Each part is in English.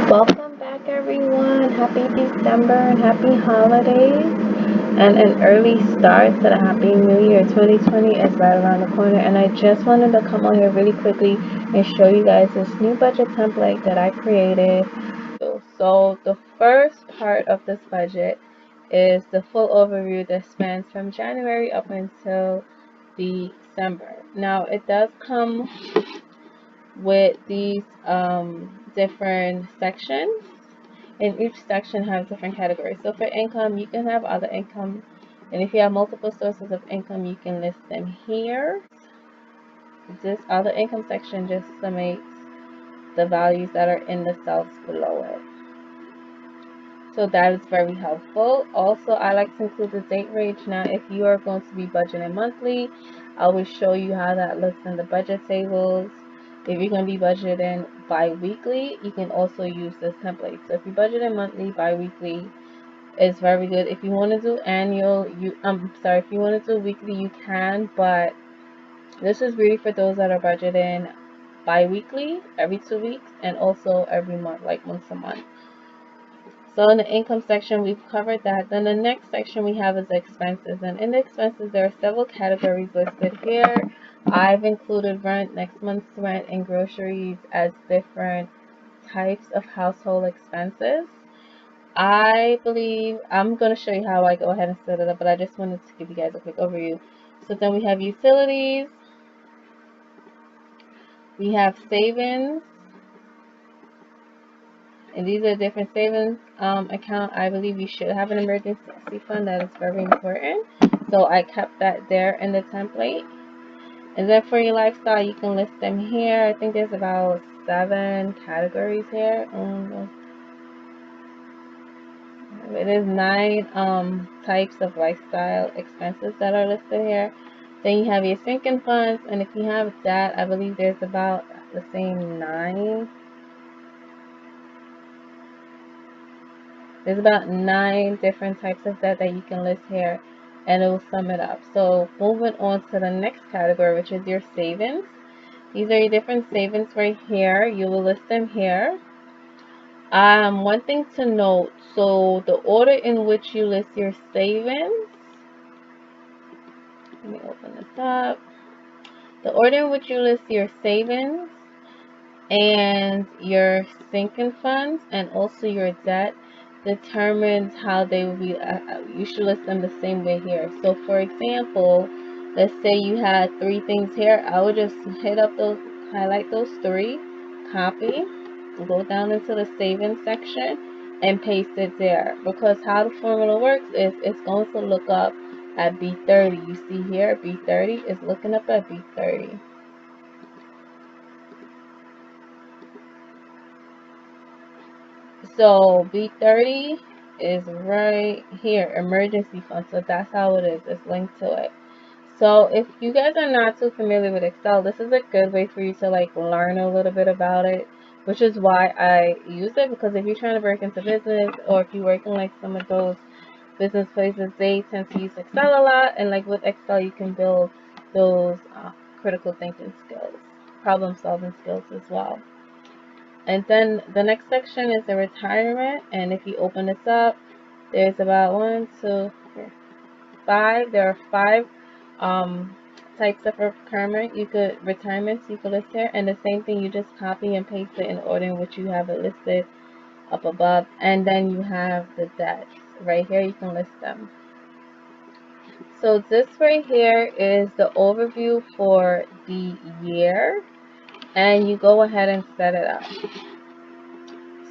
Welcome back, everyone. Happy December and happy holidays, and an early start to the Happy New Year. 2020 is right around the corner, and I just wanted to come on here really quickly and show you guys this new budget template that I created. So the first part of this budget is the full overview that spans from January up until December. Now it does come with these different sections, and each section has different categories. So for income, you can have other income, and if you have multiple sources of income, you can list them here. This other income section just summates the values that are in the cells below it. So that is very helpful. Also, I like to include the date range. Now, if you are going to be budgeting monthly, I will show you how that looks in the budget tables. If you're going to be budgeting bi-weekly, you can also use this template. So if you budget in monthly, bi-weekly is very good. If you want to do annual, if you want to do weekly, you can, but this is really for those that are budgeting bi-weekly, every 2 weeks, and also every month, like once a month. So in the income section, we've covered that. Then the next section we have is expenses. And in the expenses, there are several categories listed here. I've included rent, next month's rent, and groceries as different types of household expenses. I believe I'm going to show you how I go ahead and set it up, but I just wanted to give you guys a quick overview. So then we have utilities, we have savings, and these are different savings account. I believe you should have an emergency fund. That is very important. So I kept that there in the template. And then for your lifestyle, you can list them here. I think there's about 7 categories here. It is 9 types of lifestyle expenses that are listed here. Then you have your sinking funds, and if you have that, I believe there's about the same 9. There's about 9 different types of debt that you can list here, and it will sum it up. So moving on to the next category, which is your savings. These are your different savings right here. You will list them here. One thing to note, so the order in which you list your savings, let me open this up. The order in which you list your savings and your sinking funds and also your debt determines how they will be. You should list them the same way here. So for example, let's say you had 3 things here. I would just highlight those 3, copy, go down into the savings section and paste it there, because how the formula works is it's going to look up at B30. You see here B30 is looking up at B30. So B30 is right here, emergency fund. So that's how it is. It's linked to it. So if you guys are not too familiar with Excel, this is a good way for you to like learn a little bit about it, which is why I use it, because if you're trying to break into business, or if you're working like some of those business places, they tend to use Excel a lot, and like with Excel you can build those critical thinking skills, problem solving skills as well. And then the next section is the retirement. And if you open this up, there's about 1, 2, 3, 5. There are 5 types of retirements you could list here. And the same thing, you just copy and paste it in order in which you have it listed up above. And then you have the debts right here. You can list them. So this right here is the overview for the year. And you go ahead and set it up.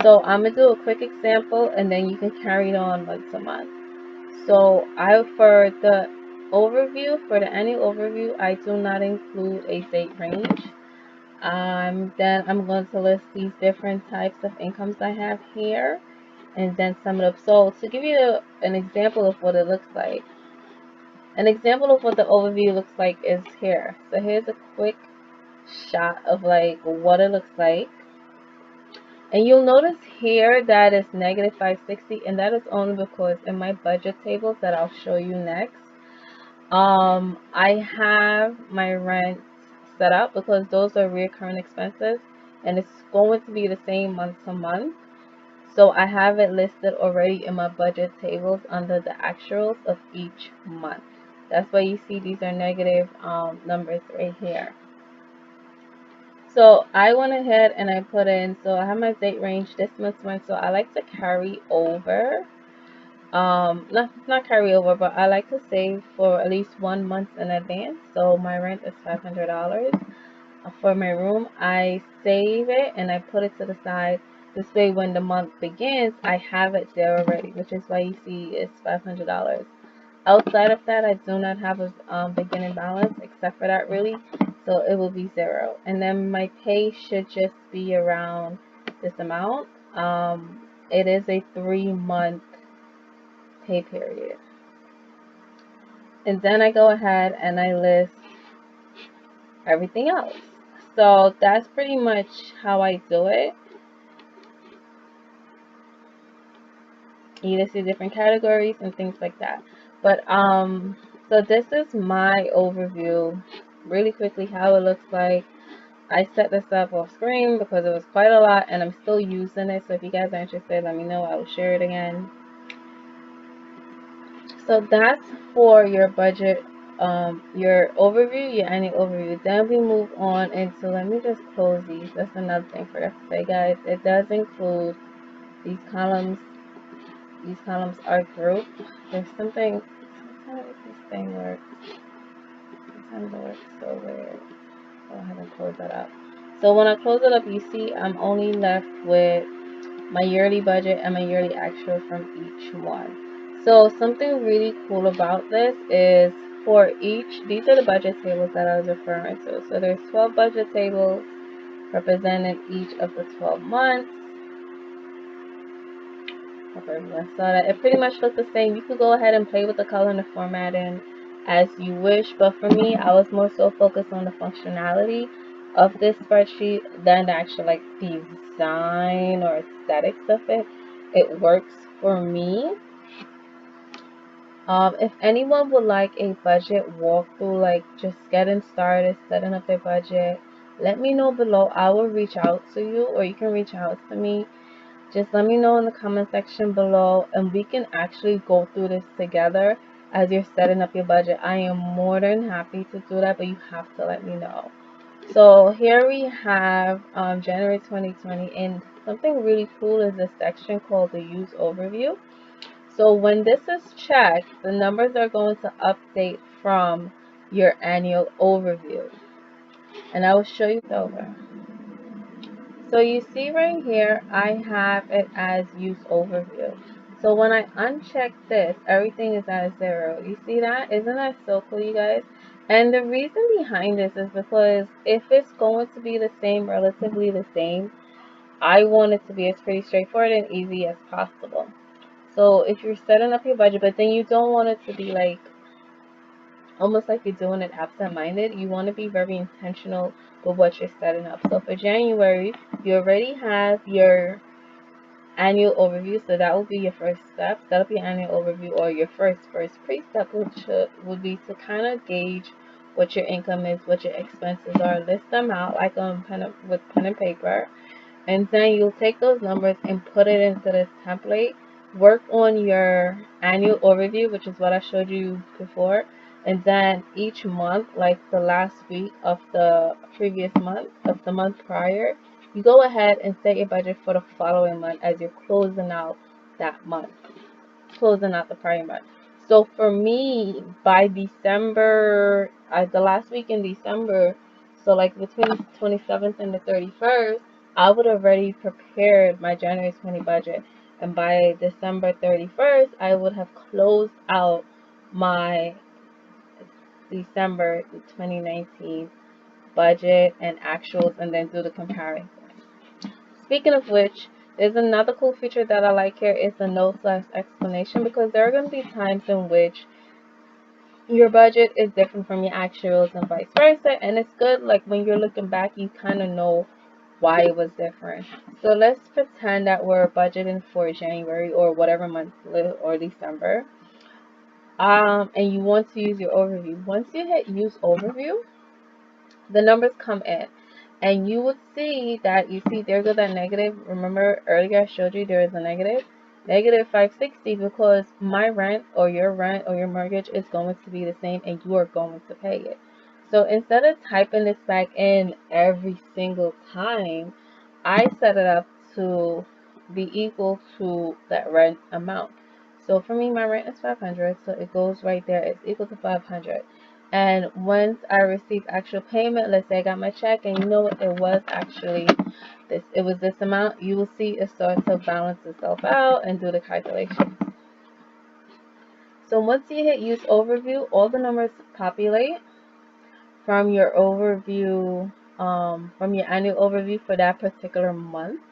So I'm going to do a quick example, and then you can carry it on once a month. So for the overview, for the annual overview, I do not include a date range. Then I'm going to list these different types of incomes I have here, and then sum it up. So to give you an example of what it looks like, an example of what the overview looks like is here. So here's a quick shot of like what it looks like. And you'll notice here that it's negative 560, and that is only because in my budget tables that I'll show you next, I have my rent set up because those are recurring expenses, and it's going to be the same month to month. So I have it listed already in my budget tables under the actuals of each month. That's why you see these are negative numbers right here. So I went ahead and I put in, so I have my date range this month, so I like to carry over, not carry over, but I like to save for at least 1 month in advance. So my rent is $500 for my room. I save it and I put it to the side. This way when the month begins, I have it there already, which is why you see it's $500. Outside of that, I do not have a beginning balance except for that, really. So it will be 0. And then my pay should just be around this amount. It is a 3-month pay period. And then I go ahead and I list everything else. So that's pretty much how I do it. You just see different categories and things like that. But so this is my overview really quickly how it looks like. I set this up off screen because it was quite a lot and I'm still using it. So if you guys are interested, let me know. I will share it again. So that's for your budget, your overview, your annual overview. Then we move on into, let me just close these. That's another thing for us to say, guys. It does include these columns. These columns are grouped. There's something, sometimes this thing works. Sometimes it works so weird. Go ahead and close that up. So when I close it up, you see I'm only left with my yearly budget and my yearly actual from each one. So something really cool about this is for each, these are the budget tables that I was referring to. So there's 12 budget tables representing each of the 12 months. Okay, so that it pretty much looks the same. You could go ahead and play with the color and the formatting as you wish, but for me, I was more so focused on the functionality of this spreadsheet than the actual like design or aesthetics of it. It works for me. If anyone would like a budget walkthrough, like just getting started, setting up their budget, let me know below. I will reach out to you, or you can reach out to me. Just let me know in the comment section below and we can actually go through this together as you're setting up your budget. I am more than happy to do that, but you have to let me know. So here we have January 2020, and something really cool is this section called the use overview. So when this is checked, the numbers are going to update from your annual overview. And I will show you over. So you see right here, I have it as use overview. So when I uncheck this, everything is at 0. You see that? Isn't that so cool, you guys? And the reason behind this is because if it's going to be the same, relatively the same, I want it to be as pretty straightforward and easy as possible. So if you're setting up your budget, but then you don't want it to be like almost like you're doing it absent-minded, you want to be very intentional with what you're setting up. So for January, you already have your annual overview, so that will be your first step. Set up your annual overview, or your first pre-step, which would be to kind of gauge what your income is, what your expenses are, list them out like on with pen and paper, and then you'll take those numbers and put it into this template. Work on your annual overview, which is what I showed you before, and then each month, like the last week of the previous month, of the month prior, you go ahead and set your budget for the following month as you're closing out that month, closing out the prior month. So for me, by December, the last week in December, so like between the 27th and the 31st, I would have already prepared my January 20 budget. And by December 31st, I would have closed out my December 2019 budget and actuals, and then do the comparison. Speaking of which, there's another cool feature that I like here is the note/explanation, because there are going to be times in which your budget is different from your actuals and vice versa, and it's good like when you're looking back you kind of know why it was different. So let's pretend that we're budgeting for January or whatever month, or December, and you want to use your overview. Once you hit use overview, the numbers come in. And you would see that, you see there goes that negative. Remember earlier I showed you there is a negative 560, because my rent or your mortgage is going to be the same and you are going to pay it. So instead of typing this back in every single time, I set it up to be equal to that rent amount. So for me, my rent is 500, so it goes right there. It's equal to 500. And once I receive actual payment, let's say I got my check, and you know what, it was actually this, it was this amount, you will see it start to balance itself out and do the calculation. So once you hit use overview, all the numbers populate from your overview, from your annual overview for that particular month,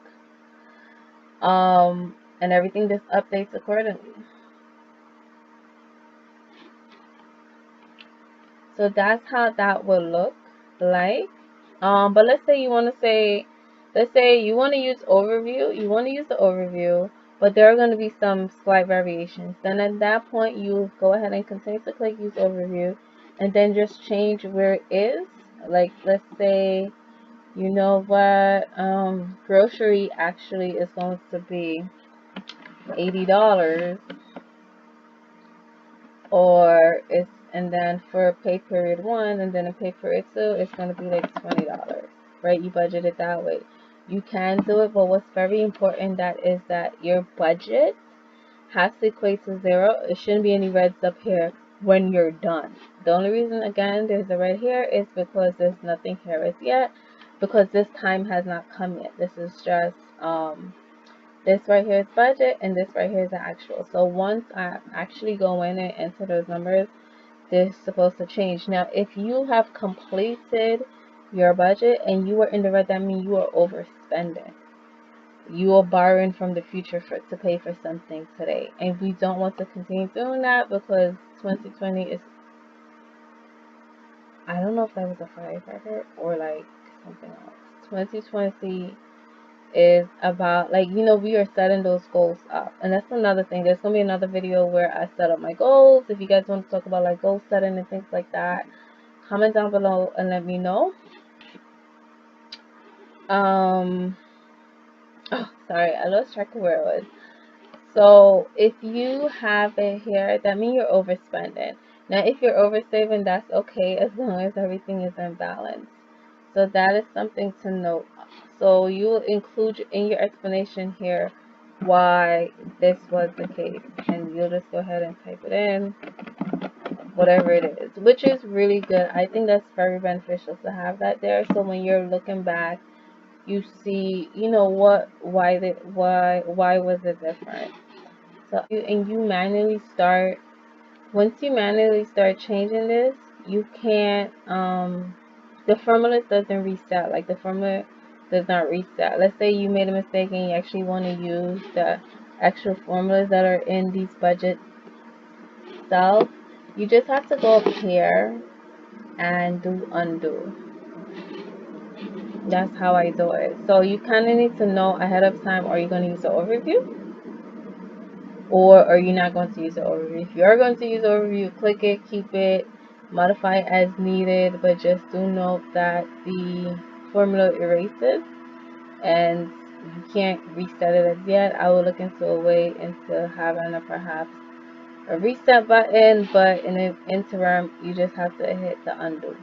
and everything just updates accordingly. So that's how that will look like. But let's say you want to say, let's say you want to use overview, you want to use the overview, but there are going to be some slight variations. Then at that point, you go ahead and continue to click use overview, and then just change where it is. Like, let's say, you know what, grocery actually is going to be $80, or it's, and then for pay period 1 and then in pay period 2 it's going to be like $20, right? You budget it that way. You can do it, but what's very important that is that your budget has to equate to 0. It shouldn't be any reds up here when you're done. The only reason, again, there's a red here is because there's nothing here as yet, because this time has not come yet. This is just this right here is budget, and this right here is the actual. So once I actually go in and enter those numbers, this is supposed to change. Now, if you have completed your budget and you are in the red, that means you are overspending. You are borrowing from the future to pay for something today. And we don't want to continue doing that, because 2020 is, I don't know if that was a firecracker or like something else. 2020 is about, like, we are setting those goals up, and that's another thing. There's gonna be another video where I set up my goals. If you guys want to talk about like goal setting and things like that, comment down below and let me know. Oh, sorry, I lost track of where it was. So if you have it here, that means you're overspending. Now if you're oversaving, that's okay, as long as everything is in balance. So that is something to note. So you will include in your explanation here why this was the case, and you'll just go ahead and type it in, whatever it is, which is really good. I think that's very beneficial to have that there, so when you're looking back, you see, why was it different. So you manually start, once you manually start changing this, you can't, the formula doesn't reset. Like, the formula does not reset. Let's say you made a mistake and you actually want to use the actual formulas that are in these budget cells. You just have to go up here and do undo. That's how I do it. So you kind of need to know ahead of time, are you going to use the overview, or are you not going to use the overview? If you are going to use the overview, click it, keep it, modify it as needed, but just do note that the formula erases and you can't reset it as yet. I will look into a way into having perhaps a reset button, but in the interim, you just have to hit the undo.